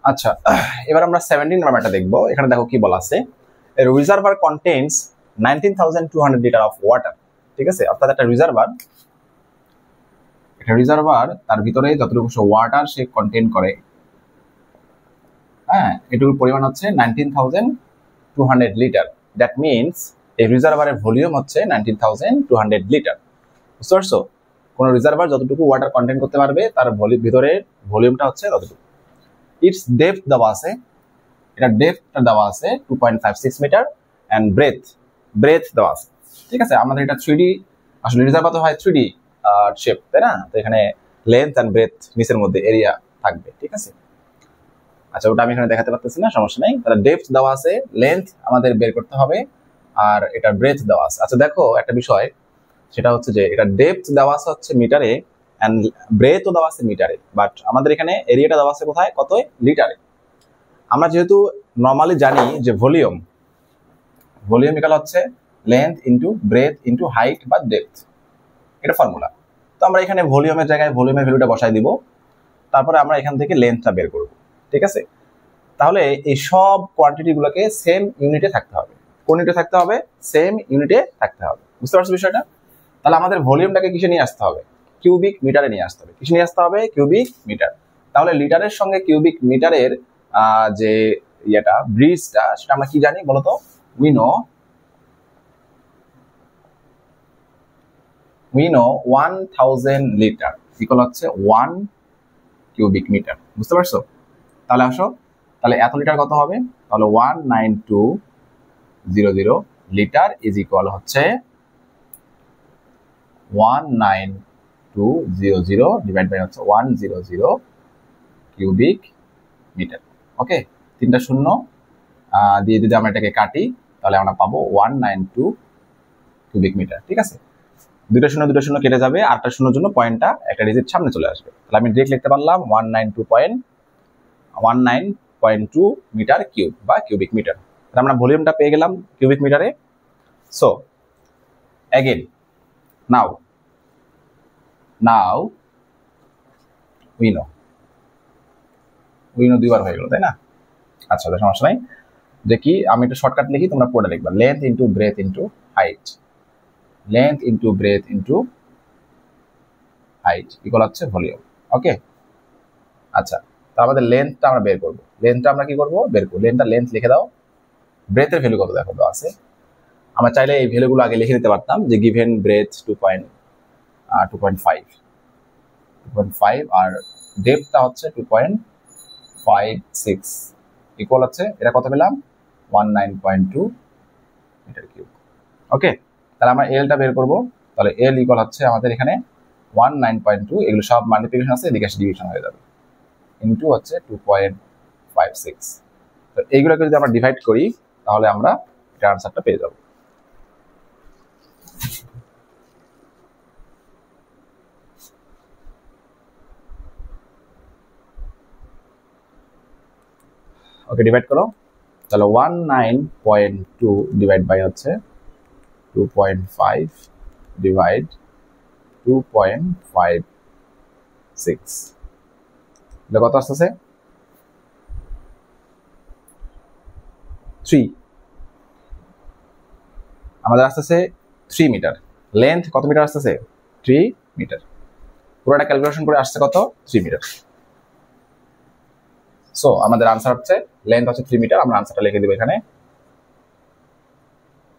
আচ্ছা, এবার আমরা 17 নম্বর ম্যাটার দেখবো। এখানে দেখো কি বলা আছে, a reservoir contains 19,200 litre of water. ঠিক আছে, অর্থাৎ একটা রিজার্ভার তার ভিতরে যতটুকু ওয়াটার সে কন্টেইন করে, হ্যাঁ, এটুকুর পরিমাণ হচ্ছে 19,200 লিটার। দ্যাট মিনস এই রিজার্ভারের ভলিউম হচ্ছে 19,200 লিটার। বুঝতে পারছো? কোন রিজার্ভার যতটুকু ওয়াটার কন্টেইন করতে পারবে তার ভিতরের ভলিউমটা হচ্ছে ততটুকু। ইটস ডেপথ দেওয়া আছে, এটা ডেপথটা দেওয়া আছে 2.56 মিটার এন্ড ব্রেথ দেওয়া আছে। ঠিক আছে, আমাদের এটা 3D, আসলে রিজার্ভার তো হয় 3D শেপ, তাই না? তো এখানে লেন্থ এন্ড ব্রেথ নিচের মধ্যে এরিয়া থাকবে। ঠিক আছে, আচ্ছা ওটা আমি এখানে দেখাতে পারতেছি না, সমস্যা নাই। তাহলে ডেপথ দেওয়া আছে, লেন্থ আমাদের বের করতে হবে, আর এটা ব্রেথ দেওয়া আছে। আচ্ছা দেখো একটা বিষয়, সেটা হচ্ছে যে এটা ডেপথ দেওয়া আছে হচ্ছে মিটারে এন্ড ব্রেথও দেওয়া আছে মিটারে, বাট আমাদের এখানে এরিয়াটা দেওয়া আছে কোথায়, কত, লিটারে। আমরা যেহেতু নর্মালি জানি যে ভলিউম ইকাল হচ্ছে length into breadth into height বা ডেপথ, এটা ফর্মুলা। তো আমরা এখানে ভলিউমের জায়গায় ভলিউমের ভ্যালুটা বসাই দিব, তারপরে আমরা এখান থেকে লেন্থটা বের করব। ঠিক আছে, তাহলে এই সব কোয়ান্টিটি গুলোকে সেম ইউনিটে থাকতে হবে। কোন ইউনিটে থাকতে হবে? সেম ইউনিটে থাকতে হবে। বুঝতে পারছো বিষয়টা? তাহলে আমাদের ভলিউমটাকে কিসে নিয়ে আসতে হবে? কিউবিক মিটারে নিয়ে আসতে হবে। কিসে নিয়ে আসতে হবে? Cubic metre. তাহলে লিটারের সঙ্গে কিউবিক মিটারের যে ইয়েটা, ব্রিজটা, সেটা আমরা কি জানি বলতো? উই নো 1000 লিটার ইকুয়াল হচ্ছে 1 কিউবিক মিটার। বুঝতে পারছো? তাহলে আসো, তাহলে এত লিটার কত হবে? তাহলে 19200 লিটার ইজ ইকুয়াল হচ্ছে 19200 ডিভাইড বাই হচ্ছে 100 কিউবিক মিটার। ওকে, তিনটা শূন্য দিয়ে যদি আমরা এটাকে কাটি, তাহলে আমরা পাবো 192 কিউবিক মিটার। ঠিক আছে, দুটো শূন্য কেটে যাবে, আটটা শূন্যর জন্য পয়েন্টটা একটা ডিজিট সামনে চলে আসবে। তাহলে আমি ডিরেক্ট লিখতে পারলাম 192.2 মিটার কিউব বা কিউবিক মিটার। তাহলে আমরা ভলিউমটা পেয়ে গেলাম কিউবিক মিটারে। So again now we know দুইবার হয়ে গেল, তাই না? আচ্ছা সমস্যা নাই, যে কি আমি একটু শর্টকাট লিখি, তোমরা পড়ে লিখবা। Length into breadth into height, length into breadth into height equal হচ্ছে ভলিউম। ওকে, আচ্ছা, তো আমাদের লেন্থটা আমরা বের করবো। লেন্থটা আমরা কি করবো? বের করবো। লেন্থ লিখে দাও। ব্রেথের ভ্যালু কত দেখো দেওয়া আছে। আমরা চাইলে এই ভ্যালুগুলো আগে লিখে দিতে পারতাম, যে গিভেন ব্রেথ 2.5 আর ডেপথটা হচ্ছে 2.56 ইকুয়াল হচ্ছে, এটা কত পেলাম? 19.2 মিটার কিউব। ওকে, তাহলে আমরা এলটা বের করবো। তাহলে এল ইকুয়াল হচ্ছে আমাদের এখানে 19.2, এগুলো সব মাল্টিপ্লিকেশন আছে, এদিকে আসে ডিভিশন হয়ে যাবে, ইনটু হচ্ছে 2.56। তো এইগুলোকে যদি আমরা ডিভাইড করি, তাহলে আমরা এটা আনসারটা পেয়ে যাব। ওকে, ডিভাইড করো। তাহলে 19.2 ডিভাইড বাই হচ্ছে 2.5 ডিভাইড 2.56, এটা কত আসতেছে? 3। আমাদের আসতেছে 3 মিটার। লেন্থ কত মিটার আসতেছে? 3 মিটার। পুরোটা ক্যালকুলেশন করে আসছে কত? 3 মিটার। সো আমাদের আনসার হচ্ছে, লেন্থ হচ্ছে 3 মিটার। আমরা আনসারটা লিখে দিব এখানে,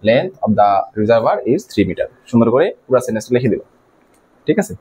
length of the reservoir is 3 metre. সুন্দর করে পুরো সেন্টেন্সটা লিখে দিব। ঠিক আছে।